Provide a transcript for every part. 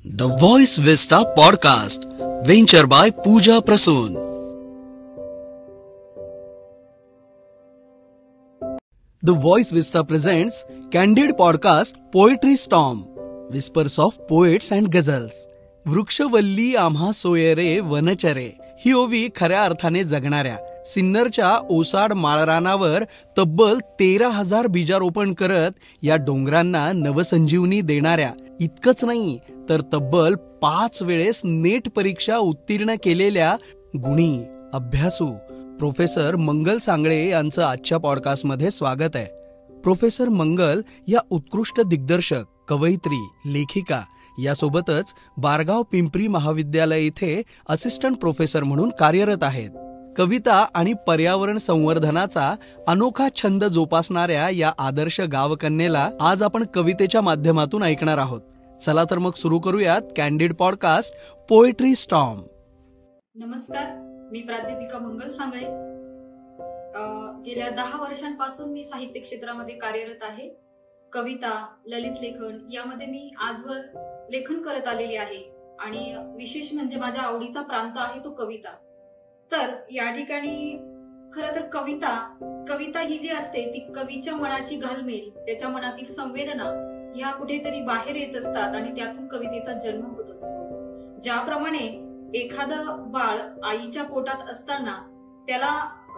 The Voice Vista Podcast, venture by Pooja Prasoon. The Voice Vista presents Candid Podcast Poetry Storm, Whispers of Poets and Ghazals. वृक्षवल्ली आम्हा सोयरे वनचरे ही ओवी खऱ्या अर्थाने जगणाऱ्या सिन्नरच्या ओसाड माळरानावर तब्बल 13,000 बीजारोपण करत या डोंगरांना नवसंजीवनी देणाऱ्या, इतकंच नाही तर तब्बल 5 वेळेस नेट परीक्षा उत्तीर्ण केलेल्या गुणी अभ्यासू प्रोफेसर मंगल सांगळे यांचं आजच्या पॉडकास्टमध्ये स्वागत आहे. प्रोफेसर मंगल या उत्कृष्ट दिग्दर्शक, कवयित्री, लेखिका यासोबतच बारगाव पिंपरी महाविद्यालय इथे असिस्टंट प्रोफेसर म्हणून कार्यरत आहेत. कविता आणि पर्यावरण संवर्धनाचा अनोखा छंद जोपासणाऱ्या या आदर्श गावकन्येला आज आपण कवितेच्या माध्यमातून ऐकणार आहोत. चला तर मग सुरू करूयात कॅन्डिड पॉडकास्ट पोएट्री स्टॉर्म. नमस्कार, मी प्राध्यापिका मंगल सांगळे. गेल्या 10 वर्षांपासून मी साहित्य क्षेत्रामध्ये कार्यरत आहे. कविता, ललित लेखन यामध्ये मी आजवर लेखन करत आलेली आहे आणि विशेष म्हणजे माझ्या आवडीचा प्रांत आहे तो कविता. तर या ठिकाणी खरं तर कविता ही जी असते ती कवीच्या मनाची घालमेल, त्याच्या मनातील संवेदना ह्या कुठेतरी बाहेर येत असतात आणि त्यातून कवितेचा जन्म होत असतो. ज्याप्रमाणे एखादं बाळ आईच्या पोटात असताना त्याला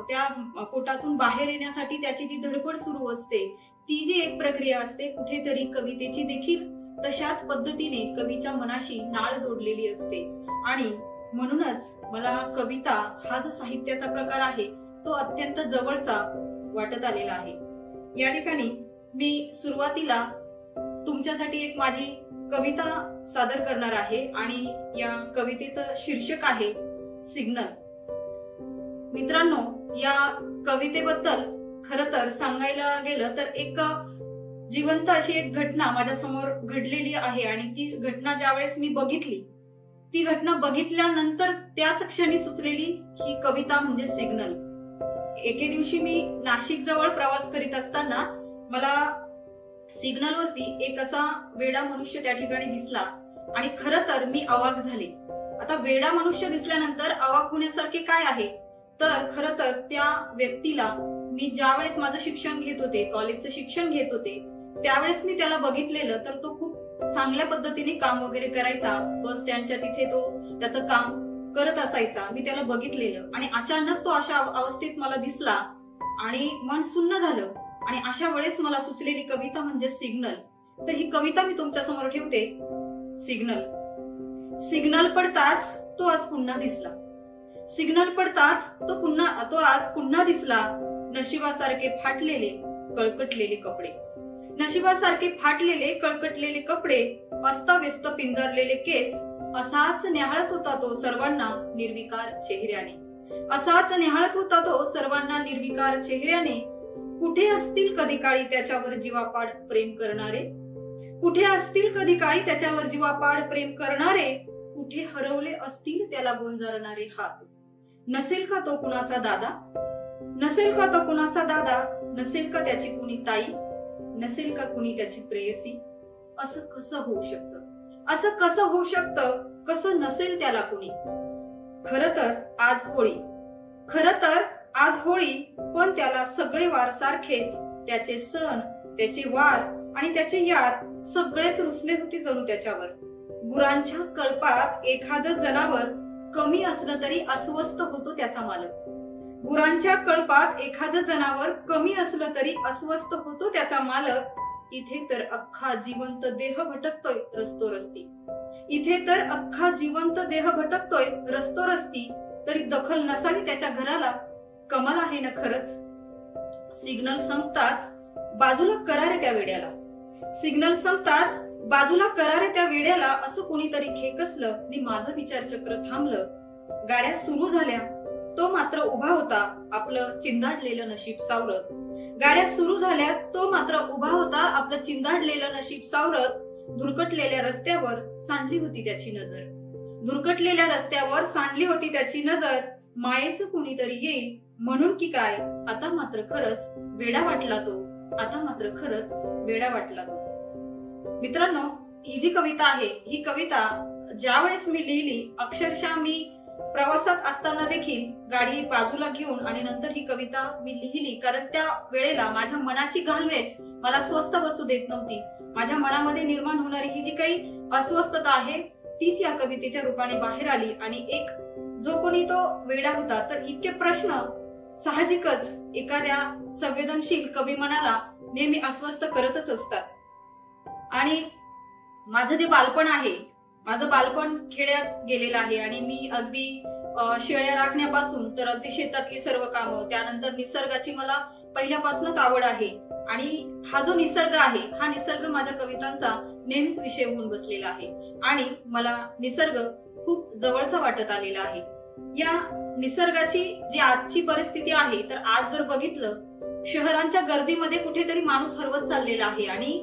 त्या पोटातून बाहेर येण्यासाठी त्याची जी धडपड सुरू असते, ती जी एक प्रक्रिया असते, कुठेतरी कवितेची देखील तशाच पद्धतीने कवीच्या मनाशी नाळ जोडलेली असते. आणि म्हणूनच मला कविता हा जो साहित्याचा प्रकार आहे तो अत्यंत जवळचा वाटत आलेला आहे. या ठिकाणी मी सुरुवातीला तुमच्यासाठी एक माझी कविता सादर करणार आहे आणि या कवितेचं शीर्षक आहे सिग्नल. मित्रांनो, या कवितेबद्दल खरं तर सांगायला गेलं तर एक जिवंत अशी एक घटना माझ्या समोर घडलेली आहे आणि ती घटना ज्यावेळेस मी बघितली, ती घटना बघितल्यानंतर त्याच क्षणी सुचलेली ही कविता म्हणजे सिग्नल. एके दिवशी मी नाशिक जवळ प्रवास करीत असताना मला सिग्नलवरती एक असा वेडा मनुष्य त्या ठिकाणी दिसला आणि खरं तर मी अवाक झाले. आता वेडा मनुष्य दिसल्यानंतर अवाक होण्यासारखे काय आहे, तर खरं तर त्या व्यक्तीला मी ज्यावेळेस माझं शिक्षण घेत होते, कॉलेजचं शिक्षण घेत होते, त्यावेळेस मी त्याला बघितलेलं. तर तो खूप चांगल्या पद्धतीने काम वगैरे करायचा, बस स्टँडच्या तिथे तो त्याचं काम करत असायचा. मी त्याला बघितलेलं आणि अचानक तो अशा अवस्थेत मला दिसला आणि मन सुन्न झालं आणि अशा वेळेस मला सुचलेली कविता म्हणजे सिग्नल. तर ही कविता मी तुमच्या समोर ठेवते. सिग्नल पडताच तो आज पुन्हा दिसला. सिग्नल पडताच तो आज पुन्हा दिसला. नशिबासारखे फाटलेले कळकटलेले कपडे, नशिबासारखे फाटलेले कळकटलेले कपडे, अस्ताव्यस्त पिंजरलेले केस, असाच न्याहाळत होता तो सर्वांना निर्विकार चेहऱ्याने. असाच न्याहाळत होता तो सर्वांना निर्विकार चेहऱ्याने. कुठे असतील कधी काळी त्याच्यावर जीवापाड प्रेम करणारे, कुठे असतील कधी काळी त्याच्यावर जीवापाड प्रेम करणारे, कुठे हरवले असतील त्याला गोंजारणारे हात. नसेल का तो कुणाचा दादा, नसेल का तो कुणाचा दादा, नसेल का त्याची कुणी ताई, नसेल का कुणी त्याची प्रेयसी. असं कसं होऊ शकतं, असं कसं होऊ शकतं, कसं नसेल त्याला कुणी. खरं तर आज होळी, पण त्याला सगळे वार सारखेच, त्याचे सण, त्याचे वार आणि त्याचे यार सगळेच रुसले होते जणू त्याच्यावर. गुरांच्या कळपात एखादं जनावर कमी असलं तरी अस्वस्थ होतो त्याचा मालक. गुरांच्या कळपात एखादं जनावर कमी असलं तरी अस्वस्थ होतो त्याचा मालक. इथे तर अख्खा जिवंत देह भटकतोय रस्तोरस्ती, इथे तर अख्खा जिवंत देह भटकतोय रस्तोरस्ती, तरी दखल नसावी त्याच्या घराला. कमाल आहे ना खरंच. सिग्नल संपताच बाजूला करा रे त्या वेड्याला, सिग्नल संपताच बाजूला करा रे त्या वेड्याला, असं कोणीतरी खेकसलं आणि माझं विचारचक्र थांबलं. गाड्या सुरू झाल्या, तो मात्र उभा होता आपलं चिंदाडलेलं नशीब सावरत. गाड्या सुरू झाल्या, तो मात्र उभा होता आपलं चिंदाडलेलं नशीब सावरत. धुरकटलेल्या रस्त्यावर सांडली होती त्याची नजर, धुरकटलेल्या रस्त्यावर सांडली होती त्याची नजर. मायेचं कुणीतरी येईल म्हणून की काय, आता मात्र खरंच वेडा वाटला तो, आता मात्र खरंच वेडा वाटला तो. मित्रांनो, ही जी कविता आहे, ही कविता ज्यावेळेस मी लिहिली, अक्षरशः मी प्रवासात असताना देखील गाडी बाजूला घेऊन आणि नंतर ही कविता मी लिहिली, कारण त्या वेळेला माझ्या मनाची घालमेल मला स्वस्थ बसू देत नव्हती. माझ्या मनामध्ये निर्माण होणारी ही जी काही अस्वस्थता आहे तीच या कवितेच्या रूपाने बाहेर आली. आणि एक जो कोणी तो वेडा होता, तर इतके प्रश्न साहजिकच एखाद्या संवेदनशील कवी मनाला नेहमी अस्वस्थ करतच असतात. आणि माझं जे बालपण आहे, माझं बालपण खेड्यात गेलेलं आहे आणि मी अगदी शेळ्या राखण्यापासून तर अगदी शेतातली सर्व कामं, त्यानंतर निसर्गाची मला पहिल्यापासूनच आवड आहे. आणि हा जो निसर्ग आहे, हा निसर्ग माझ्या कवितांचा नेहमीच विषय होऊन बसलेला आहे आणि मला निसर्ग खूप जवळचा वाटत आलेला आहे. या निसर्गाची जी आजची परिस्थिती आहे, तर आज जर बघितलं, शहरांच्या गर्दीमध्ये कुठेतरी माणूस हरवत चाललेला आहे आणि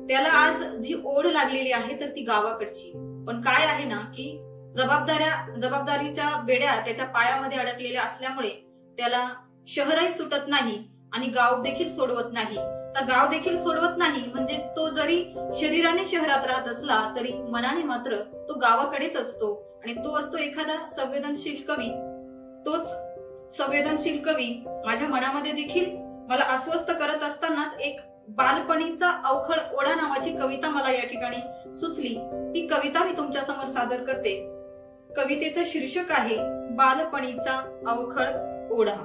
त्याला आज जी ओढ लागलेली आहे तर ती गावाकडची. पण काय आहे ना, की जबाबदारीच्या बेड्या त्याच्या पायामध्ये अडकलेल्या असल्यामुळे त्याला शहरही सुटत नाही आणि गाव देखील सोडवत नाही. तर गाव देखील सोडवत नाही म्हणजे तो जरी शरीराने शहरात राहत असला तरी मनाने मात्र तो गावाकडेच असतो. आणि तो असतो एखादा संवेदनशील कवी. तोच संवेदनशील कवी माझ्या मनामध्ये देखील मला अस्वस्थ करत असतानाच एक बालपणीचा अवखळ ओढा नावाची कविता मला या ठिकाणी सुचली. ती कविता मी तुमच्या समोर सादर करते. कवितेचं शीर्षक आहे बालपणीचा अवखळ ओढा.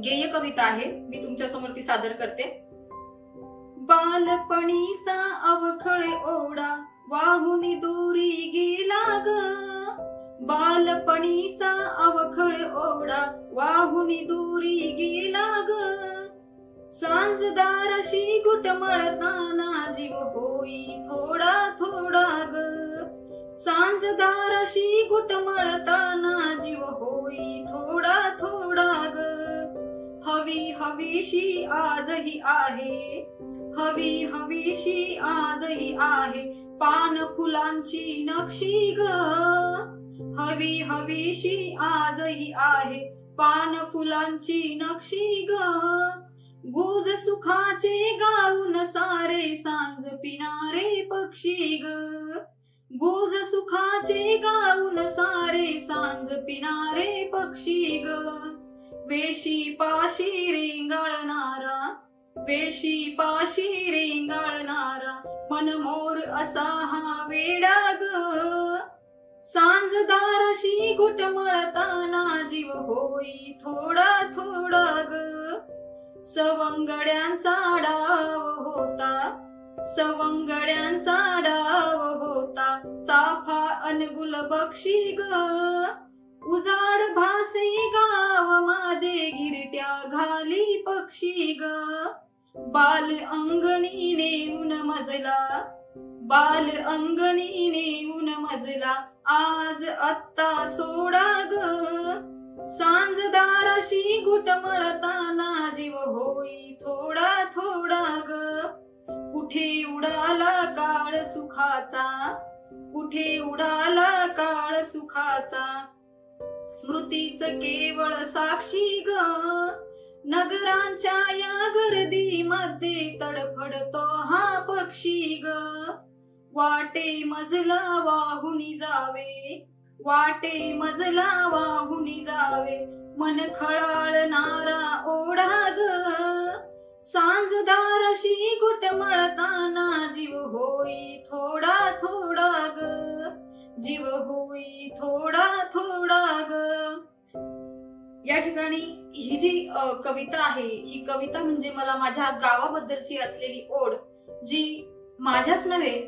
गेय कविता आहे, मी तुमच्या समोर ती सादर करते. बालपणीचा अवखळ ओढा वाहून दूरी गेला ग, बालपणीचा अवखळ ओढा वाहून दूरी गेला ग, सांजदाराशी घुटमळताना जीव होई थोडा थोडा ग, सांजदाराशी घुटमळताना जीव होई थोडा थोडा ग, हवी हवीशी आजही आहे, हवी हवीशी आजही आहे, पान फुलांची नक्षी ग, हवी हवीशी आजही आहे, पान फुलांची नक्षी ग, गुज सुखाचे गाऊन सारे सांज पिणारे पक्षी ग, गुज सुखाचे गाऊन सारे सांज पिणारे पक्षी ग, वेशी पाशी रेंगाळणारा, वेशी पाशी रेंगाळणारा मनमोर असा हा वेडा ग, सांजदाराशी घुटमळताना जीव होई थोडा थोडा ग, सवंगड्यांचा डाव होता, सवंगड्यांचा डाव होता, चाफा अनगुल बक्षी ग, उजाड भासे गाव माझे गिरट्या घाली पक्षी ग, बाल अंगणी नेऊन मजला, बाल अंगणी नेऊन मजला, आज आत्ता सोडा ग, सांजदाराशी घुटमळताना जीव होई थोडा थोडा ग, कुठे उडाला काळ सुखाचा, कुठे उडाला काळ सुखाचा, स्मृतीच केवळ साक्षी ग, नगरांच्या या गर्दीमध्ये तडफडतो हा पक्षी ग, वाटे मजला वाहुनी जावे, वाटे मजला वाहुनी जावे, मन खळाळणारा ओढा ग, सांजदाराशी घुटमळताना जीव होई थोडा थोडा ग, जीव होई थोडा थोडा ग. या ठिकाणी ही जी कविता आहे, ही कविता म्हणजे मला माझ्या गावाबद्दलची असलेली ओढ, जी माझ्याच नव्हे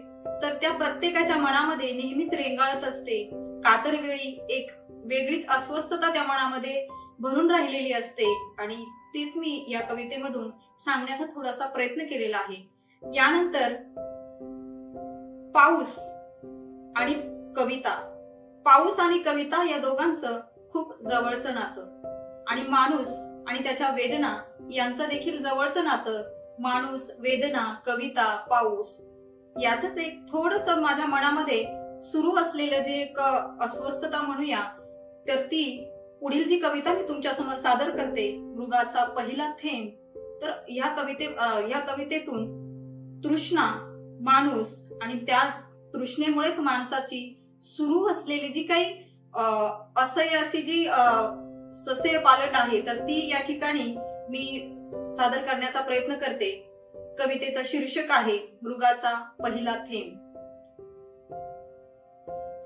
तर त्या प्रत्येकाच्या मनामध्ये नेहमीच रेंगाळत असते. कातरवेळी एक वेगळीच अस्वस्थता त्या मनामध्ये भरून राहिलेली असते आणि तेच मी या कवितेमधून सांगण्याचा थोडासा प्रयत्न केलेला आहे. यानंतर पाऊस आणि कविता, पाऊस आणि कविता या दोघांचं खूप जवळचं नातं आणि माणूस आणि त्याच्या वेदना यांचं देखील जवळचं नातं. माणूस, वेदना, कविता, पाऊस याच एक थोडस माझ्या मनामध्ये सुरू असलेलं जे एक अस्वस्थता म्हणूया, तर ती पुढील जी कविता मी तुमच्या समोर सादर करते, मृगाचा पहिला थेंब. तर या कवितेतून तृष्णा माणूस आणि त्या तृष्णेमुळेच माणसाची सुरू असलेली जी काही असह्य अशी जी सस्य पालट आहे, तर ती या ठिकाणी मी सादर करण्याचा प्रयत्न करते. कवितेचं शीर्षक आहे मृगाचा पहिला थेंब.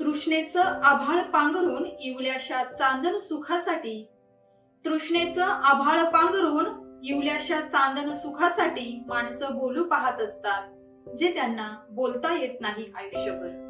तृष्णेचं आभाळ पांघरून इवल्याशा चांदण सुखासाठी, तृष्णेचं आभाळ पांघरून इवल्याशा चांदण सुखासाठी माणसं बोलू पाहत असतात, जे त्यांना बोलता येत नाही आयुष्यभर.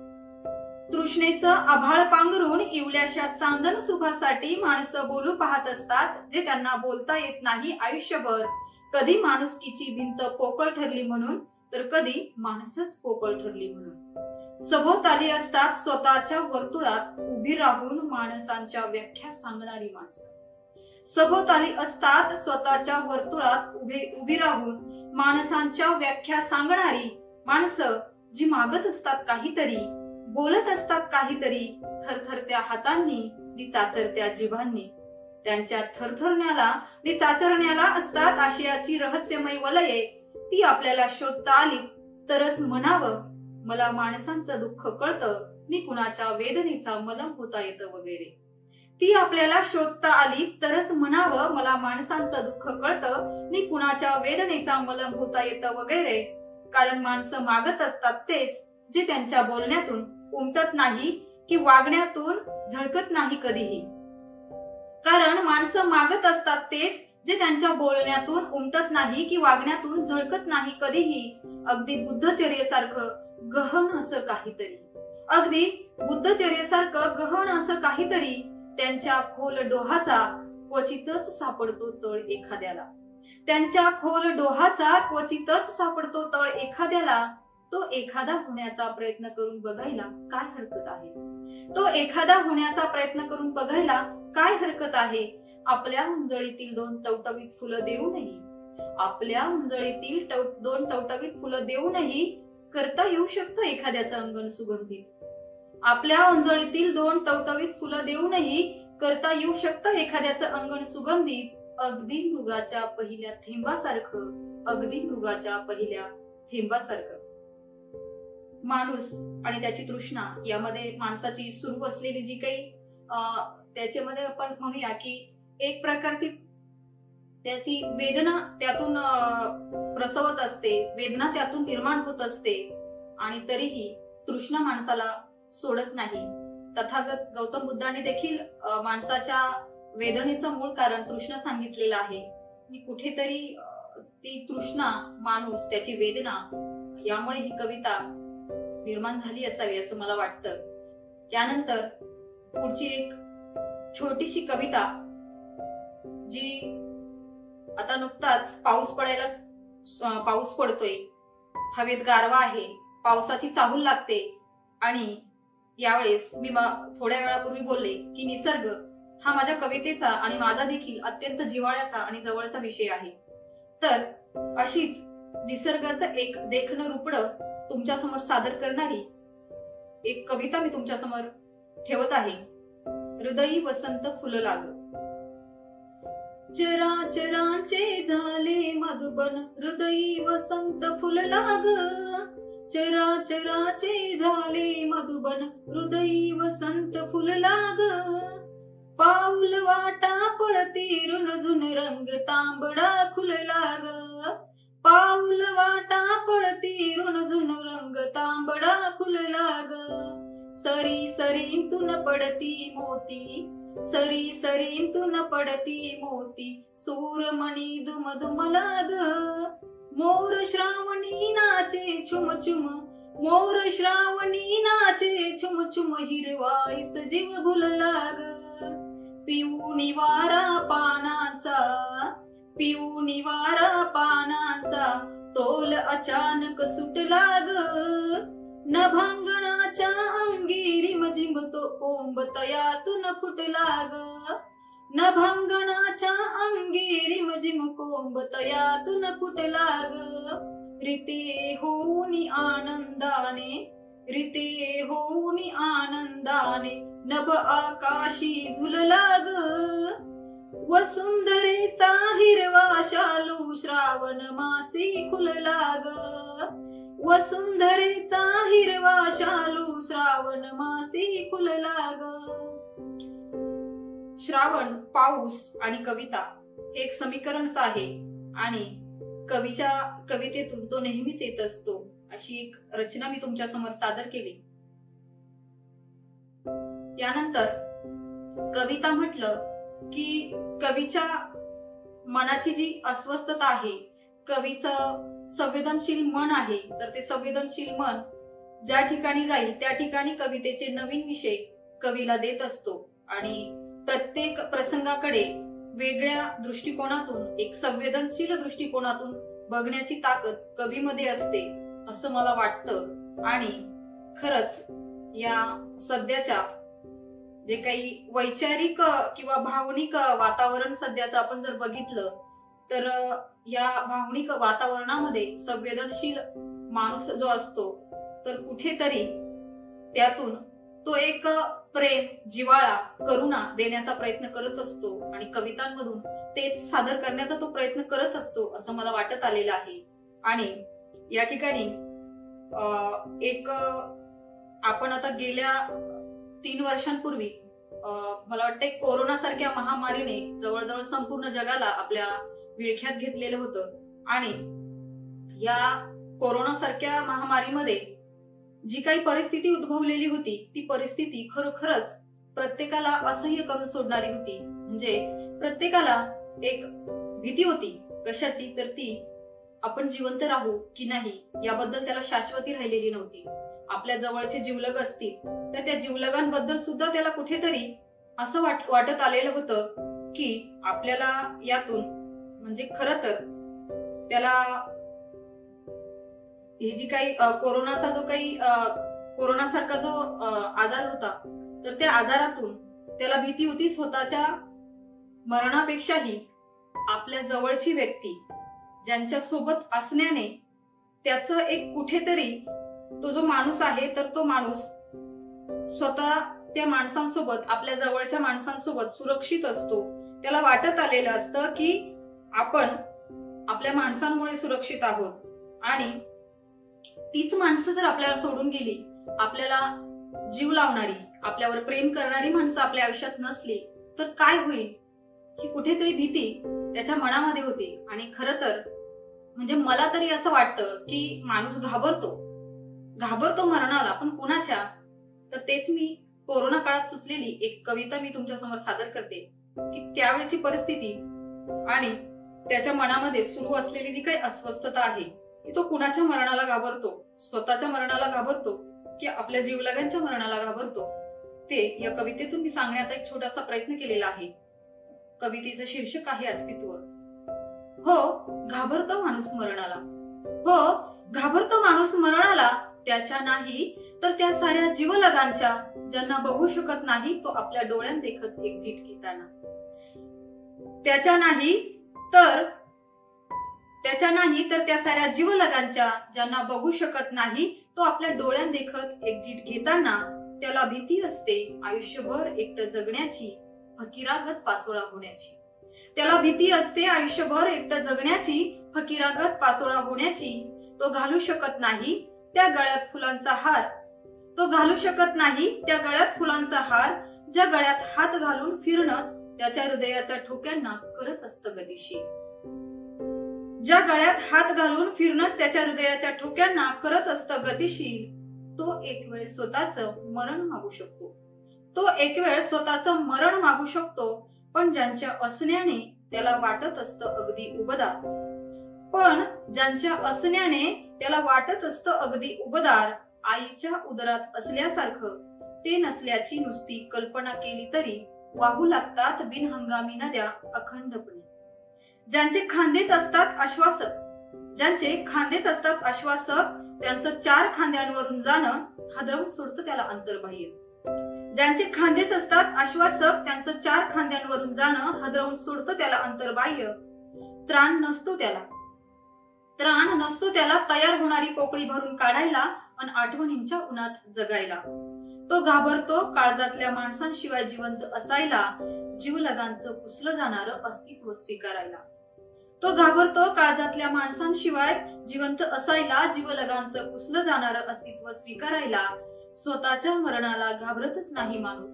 तृष्णेचं आभाळ पांघरून इवल्याशा चांदण सुखासाठी माणसं बोलू पाहत असतात, जे त्यांना बोलता येत नाही आयुष्यभर. कधी माणुसकीची भिंत पोकळ ठरली म्हणून, तर कधी माणसंच पोकळ ठरली म्हणून. सभोवताली असतात स्वतःच्या वर्तुळात उभी राहून माणसांच्या व्याख्या सांगणारी माणसं. सभोवताली असतात स्वतःच्या वर्तुळात उभी राहून माणसांच्या व्याख्या सांगणारी माणसं, जी मागत असतात काहीतरी, बोलत असतात काहीतरी, थरथरत्या हातांनी नि चाचरत्या जिभांनी. त्यांच्या थरथरण्याला नि चाचरण्याला असतात आशयाची रहस्यमय वलये. ती आपल्याला शोधता आली तरच म्हणावं, मला माणसांचं दुःख कळतं, नि कुणाच्या वेदनेचा मलम होता येतं वगैरे. ती आपल्याला शोधता आली तरच म्हणावं, मला माणसांचं दुःख कळतं, नि कुणाच्या वेदनेचा मलम होता येतं वगैरे. कारण माणसं मागत असतात तेच, जे त्यांच्या बोलण्यातून उमटत नाही की वागण्यातून झळकत नाही कधीही. कारण माणसं मागत असतात तेच, जे त्यांच्या बोलण्यातून उमटत नाही की वागण्यातून झळकत नाही कधीही. अगदी बुद्धचर्येसारखं गहन असं काहीतरी, अगदी बुद्धचर्येसारखं गहन असं काहीतरी त्यांच्या खोल डोहाचा क्वचितच सापडतो तळ एखाद्याला. त्यांच्या खोल डोहाचा क्वचितच सापडतो तळ एखाद्याला. तो एखादा होण्याचा प्रयत्न करून बघायला काय हरकत आहे? तो एखादा होण्याचा प्रयत्न करून बघायला काय हरकत आहे? आपल्या उंजळीतील दोन टवटवीत फुलं देऊनही, आपल्या उंजळीतील दोन टवटवीत फुलं देऊनही करता येऊ शकतं एखाद्याचं अंगण सुगंधित. आपल्या उंजळीतील दोन टवटवीत फुलं देऊनही करता येऊ शकतं एखाद्याचं अंगण सुगंधित. अगदी मृगाच्या पहिल्या थेंबासारखं, अगदी मृगाच्या पहिल्या थेंबासारखं. माणूस आणि त्याची तृष्णा यामध्ये माणसाची सुरू असलेली जी काही त्याच्यामध्ये आपण म्हणूया की एक प्रकारची त्याची वेदना त्यातून प्रसवत असते, वेदना त्यातून निर्माण होत असते, आणि तरीही तृष्णा माणसाला सोडत नाही. तथागत गौतम बुद्धांनी देखील माणसाच्या वेदनेचं मूळ कारण तृष्णा सांगितलेलं आहे. कुठेतरी ती तृष्णा, माणूस, त्याची वेदना, यामुळे ही कविता निर्माण झाली असावी असं मला वाटतं. त्यानंतर पुढची एक छोटीशी कविता, जी आता नुकताच पाऊस पडतोय, हवेत गारवा आहे, पावसाची चाहूल लागते, आणि यावेळेस मी थोड्या वेळापूर्वी बोलले की निसर्ग हा माझ्या कवितेचा आणि माझा देखील अत्यंत जिव्हाळ्याचा आणि जवळचा विषय आहे. तर अशीच निसर्गाचं एक देखणं रूपडं तुमच्या समोर सादर करणारी एक कविता मी तुमच्या समोर ठेवत आहे. हृदयी वसंत फुल लाग. चराचरांचे झाले मधुबन, हृदयी वसंत फुल लाग. चराचराचे झाले मधुबन, हृदयी वसंत फुल लाग. पाऊल वाटा पळती रुणझुन, रंग तांबडा खुलला ग. पाऊल वाटा पळती रुणझुन, रंग तांबडा खुलला ग. सरी सरींतून पडती मोती, सरी सरींतून पडती मोती, सूरमणी दुम दुमला ग. मोर श्रावणी नाचे छुम छुम, मोर श्रावणी नाचे छुम छुम, हिरवाईस जीव भुलला ग. पिऊनी वारा पानाचा, पिऊनी वारा पानाचा, तोल अचानक सुटला ग. नभांगणाच्या अंगी रिमझिम तो कोंब तयातून फुटला ग. नभांगणाच्या अंगी रिमझिम कोंब तयातून फुटला ग. रीते होऊनी आनंदाने, रीते होऊनी आनंदाने, नभ आकाशी झुलला ग. वसुंधरेचा हिरवा शालू श्रावण मासी खुलला ग. वसुंधरेचा हिरवा शालू श्रावण मासी फुलला ग. श्रावण, पाऊस आणि कविता हे एक समीकरणच आहे आणि कवितेतून तो नेहमीच येत असतो. अशी एक रचना मी तुमच्या समोर सादर केली. त्यानंतर कविता म्हटलं की कवीच्या मनाची जी अस्वस्थता आहे, कवीचं संवेदनशील मन आहे, तर ते संवेदनशील मन ज्या ठिकाणी जाईल त्या ठिकाणी कवितेचे नवीन विषय कवीला देत असतो आणि प्रत्येक प्रसंगाकडे वेगळ्या दृष्टिकोनातून, एक संवेदनशील दृष्टिकोनातून बघण्याची ताकद कवीमध्ये असते असं मला वाटतं. आणि खरंच या सध्याच्या जे काही वैचारिक किंवा भावनिक वातावरण सध्याचं आपण जर बघितलं तर या भावनिक वातावरणामध्ये संवेदनशील माणूस जो असतो तर कुठेतरी त्यातून तो एक प्रेम, जिव्हाळा, करुणा देण्याचा प्रयत्न करत असतो आणि कवितांमधून तेच सादर करण्याचा तो प्रयत्न करत असतो असं मला वाटत आलेलं आहे. आणि या ठिकाणी एक आपण आता गेल्या 3 वर्षांपूर्वी मला वाटतं कोरोना सारख्या महामारीने जवळजवळ संपूर्ण जगाला आपल्या विळख्यात घेतलेलं होतं आणि या कोरोना सारख्या महामारीमध्ये जी काही परिस्थिती उद्भवलेली होती ती परिस्थिती खरोखरच प्रत्येकाला असह्य करून सोडणारी होती. म्हणजे प्रत्येकाला एक भीती होती. कशाची? तर ती आपण जिवंत राहू की नाही याबद्दल त्याला शाश्वती राहिलेली नव्हती. आपल्या जवळचे जिवलग असतील तर त्या जिवलगांबद्दल सुद्धा त्याला कुठेतरी असं वाटत आलेलं होतं की आपल्याला यातून म्हणजे खरं तर त्याला ही जी काही कोरोनाचा जो काही कोरोनासारखा जो आजार होता तर त्या आजारातून त्याला भीती होती स्वतःच्या मरणापेक्षाही आपल्या जवळची व्यक्ती ज्यांच्या सोबत असण्याने त्याचं एक कुठेतरी तो जो माणूस आहे तर तो माणूस स्वतः त्या माणसांसोबत, आपल्या जवळच्या माणसांसोबत सुरक्षित असतो. त्याला वाटत आलेलं असतं की आपण आपल्या माणसांमुळे सुरक्षित आहोत आणि तीच माणसं जर आपल्याला सोडून गेली, आपल्याला जीव लावणारी, आपल्यावर प्रेम करणारी माणसं आपल्या आयुष्यात नसली तर काय होईल ही कुठेतरी भीती त्याच्या मनामध्ये होती. आणि खरं तर म्हणजे मला तरी असं वाटतं की माणूस घाबरतो मरणाला, पण कुणाच्या? तर तेच मी कोरोना काळात सुचलेली एक कविता मी तुमच्या समोर सादर करते की त्यावेळची परिस्थिती आणि त्याच्या मनामध्ये सुरू असलेली जी काही अस्वस्थता आहे की तो कुणाच्या मरणाला घाबरतो, स्वतःच्या मरणाला घाबरतो की आपल्या जीवलगांच्या मरणाला घाबरतो, ते या कवितेतून मी सांगण्याचा एक छोटासा प्रयत्न केलेला आहे. कवितेचं शीर्षक आहे अस्तित्व. हो, घाबरतो माणूस मरणाला. हो, घाबरतो माणूस मरणाला, त्याच्या नाही तर त्या साऱ्या जीवलगांच्या ज्यांना बघू शकत नाही तो आपल्या डोळ्यात देखत एक्झिट घेताना. त्याच्या नाही तर त्या साऱ्या जीवलगांच्या ज्यांना बघू शकत नाही तो आपल्या डोळ्यात देखत एक्झिट घेताना. त्याला भीती असते आयुष्यभर एकटं जगण्याची, फकीरागत पाचोळा होण्याची. त्याला भीती असते आयुष्यभर एकटं जगण्याची, फकीरागत पाचोळा होण्याची. तो घालू शकत नाही त्या गळ्यात फुलांचा हार, तो घालू शकत नाही त्या गळ्यात फुलांचा हार, ज्या गळ्यात हात घालून फिरणंच त्याच्या हृदयाच्या ठोक्यांना करत असतं गतिशील. ज्या गळ्यात हात घालून फिरणंच त्याच्या हृदयाच्या ठोक्यांना करत असतं गतिशील. तो एक वेळ स्वतःचं मरण मागू शकतो, तो एक वेळ स्वतःचं मरण मागू शकतो, पण ज्यांच्या असण्याने त्याला वाटत असतं अगदी उबदार. पण ज्यांच्या असण्याने त्याला वाटत असतं अगदी उबदार, आईच्या उदरात असल्यासारखं ते नसल्याची नुसती कल्पना केली तरी वाहू लागतात बिनहंगामी नद्या अखंडपणे. ज्यांचे खांदेच असतात आश्वासक, त्यांचं 4 खांद्यांवरून जाणं हादरवून सोडतं त्याला अंतर्बाह्य. ज्यांचे खांदेच असतात आश्वासक, त्यांचं 4 खांद्यांवरून जाणं हादरवून सोडतं त्याला अंतर्बाह्य. त्राण नसतो त्याला तयार होणारी पोकळी भरून काढायला आणि आठवणींच्या उन्हात जगायला. तो घाबरतो काळजातल्या माणसांशिवाय जिवंत असायला, जीवलगांचं पुसलं जाणारं अस्तित्व स्वीकारायला. तो घाबरतो काळजातल्या माणसांशिवाय जिवंत असायला, जीवलगांचं पुसलं जाणारं अस्तित्व स्वीकारायला. स्वतःच्या मरणाला घाबरतच नाही माणूस.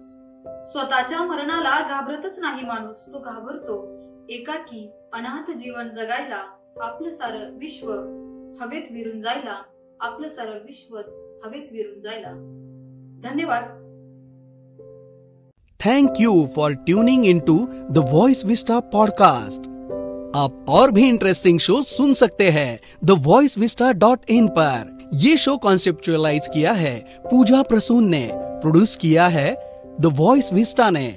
स्वतःच्या मरणाला घाबरतच नाही माणूस. तो घाबरतो एकाकी अनाथ जीवन जगायला. आपलं सारं विश्व हवेत विरून जायला. आपलं सारं विश्वच हवेत विरून जायला. धन्यवाद. Thank you for tuning into the voice vista podcast. आप और भी इंटरेस्टिंग शो सुन सकते हैं thevoicevista.in पर. ये शो कॉन्सेप्चुअलाइज किया है पूजा प्रसून ने, प्रोड्यूस किया है द वॉइस विस्टा ने.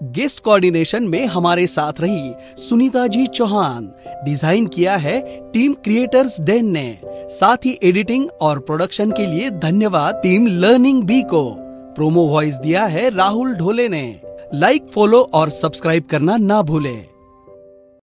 गेस्ट कोऑर्डिनेशन में हमारे साथ रही सुनीता जी चौहान. डिजाइन किया है टीम क्रिएटर्स डेन ने. साथ ही एडिटिंग और प्रोडक्शन के लिए धन्यवाद टीम लर्निंग बी को. प्रोमो वॉइस दिया है राहुल ढोले ने. लाइक, फॉलो और सब्सक्राइब करना ना भूलें.